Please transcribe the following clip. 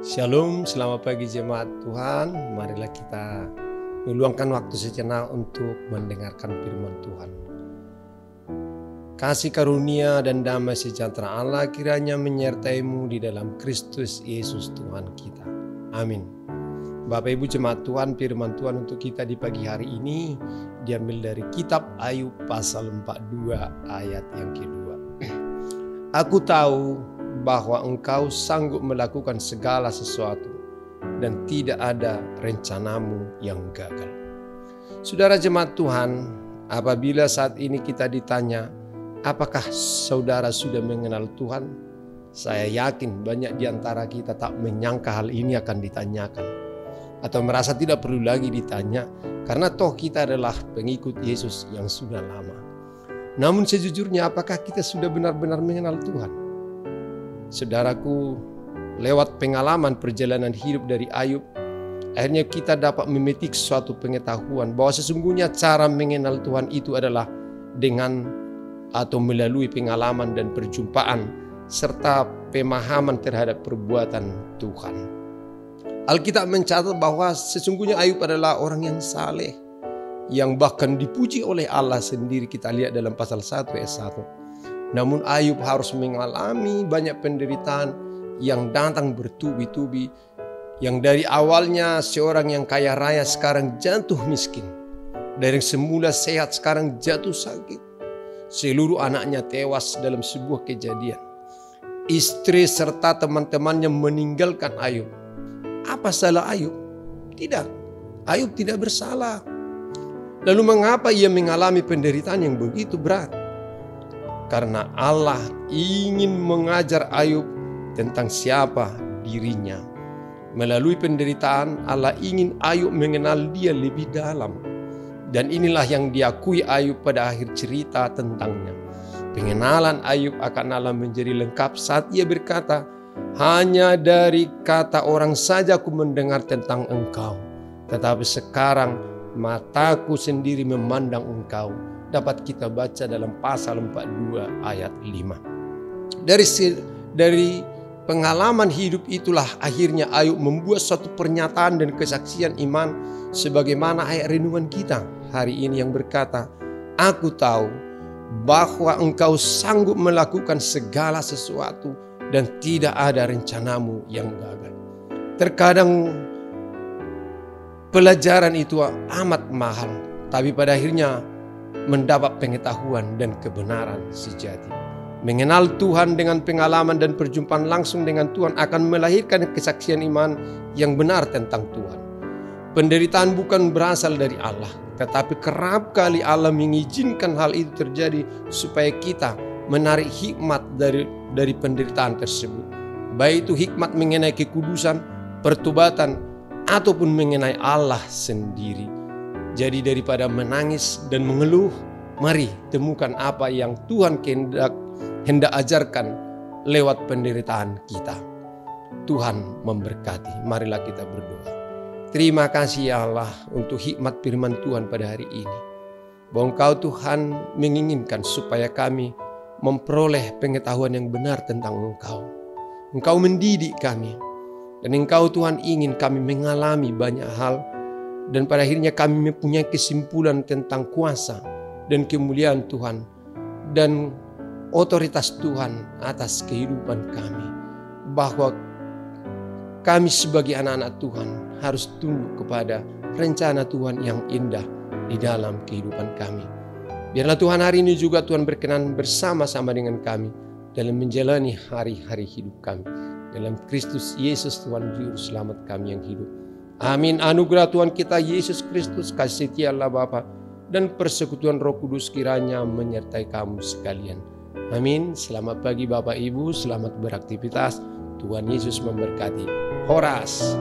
Shalom, selamat pagi jemaat Tuhan. Marilah kita meluangkan waktu sejenak untuk mendengarkan firman Tuhan. Kasih karunia dan damai sejahtera Allah kiranya menyertaimu di dalam Kristus Yesus Tuhan kita. Amin. Bapak Ibu jemaat Tuhan, firman Tuhan untuk kita di pagi hari ini diambil dari kitab Ayub pasal 42 ayat yang kedua. Aku tahu bahwa engkau sanggup melakukan segala sesuatu dan tidak ada rencanamu yang gagal. Saudara jemaat Tuhan, apabila saat ini kita ditanya, apakah saudara sudah mengenal Tuhan? Saya yakin banyak di antara kita tak menyangka hal ini akan ditanyakan, atau merasa tidak perlu lagi ditanya, karena toh kita adalah pengikut Yesus yang sudah lama. Namun sejujurnya, apakah kita sudah benar-benar mengenal Tuhan? Saudaraku, lewat pengalaman perjalanan hidup dari Ayub, akhirnya kita dapat memetik suatu pengetahuan bahwa sesungguhnya cara mengenal Tuhan itu adalah dengan atau melalui pengalaman dan perjumpaan serta pemahaman terhadap perbuatan Tuhan. Alkitab mencatat bahwa sesungguhnya Ayub adalah orang yang saleh, yang bahkan dipuji oleh Allah sendiri. Kita lihat dalam pasal 1 ayat 1. Namun Ayub harus mengalami banyak penderitaan yang datang bertubi-tubi, yang dari awalnya seorang yang kaya raya sekarang jatuh miskin, dari semula sehat sekarang jatuh sakit, seluruh anaknya tewas dalam sebuah kejadian, istri serta teman-temannya meninggalkan Ayub. Apa salah Ayub? Tidak, Ayub tidak bersalah. Lalu mengapa ia mengalami penderitaan yang begitu berat? Karena Allah ingin mengajar Ayub tentang siapa dirinya. Melalui penderitaan, Allah ingin Ayub mengenal Dia lebih dalam. Dan inilah yang diakui Ayub pada akhir cerita tentangnya. Pengenalan Ayub akan Allah menjadi lengkap saat ia berkata, hanya dari kata orang saja aku mendengar tentang engkau, tetapi sekarang mataku sendiri memandang engkau. Dapat kita baca dalam pasal 42 ayat 5. Dari pengalaman hidup itulah akhirnya Ayub membuat suatu pernyataan dan kesaksian iman sebagaimana ayat renungan kita hari ini yang berkata, aku tahu bahwa engkau sanggup melakukan segala sesuatu dan tidak ada rencanamu yang gagal. Terkadang pelajaran itu amat mahal, tapi pada akhirnya mendapat pengetahuan dan kebenaran sejati. Mengenal Tuhan dengan pengalaman dan perjumpaan langsung dengan Tuhan akan melahirkan kesaksian iman yang benar tentang Tuhan. Penderitaan bukan berasal dari Allah, tetapi kerap kali Allah mengizinkan hal itu terjadi supaya kita menarik hikmat dari penderitaan tersebut. Baik itu hikmat mengenai kekudusan, pertobatan, ataupun mengenai Allah sendiri. Jadi daripada menangis dan mengeluh, mari temukan apa yang Tuhan hendak ajarkan lewat penderitaan kita. Tuhan memberkati. Marilah kita berdoa. Terima kasih ya Allah untuk hikmat firman Tuhan pada hari ini. Bahwa Engkau Tuhan menginginkan supaya kami memperoleh pengetahuan yang benar tentang Engkau. Engkau mendidik kami. Dan Engkau Tuhan ingin kami mengalami banyak hal. Dan pada akhirnya kami mempunyai kesimpulan tentang kuasa dan kemuliaan Tuhan dan otoritas Tuhan atas kehidupan kami. Bahwa kami sebagai anak-anak Tuhan harus tunduk kepada rencana Tuhan yang indah di dalam kehidupan kami. Biarlah Tuhan hari ini juga Tuhan berkenan bersama-sama dengan kami dalam menjalani hari-hari hidup kami. Dalam Kristus Yesus Tuhan Juru Selamat kami yang hidup. Amin. Anugerah Tuhan kita Yesus Kristus, kasih setia Allah Bapa dan persekutuan Roh Kudus kiranya menyertai kamu sekalian. Amin. Selamat pagi Bapak Ibu, selamat beraktivitas. Tuhan Yesus memberkati. Horas.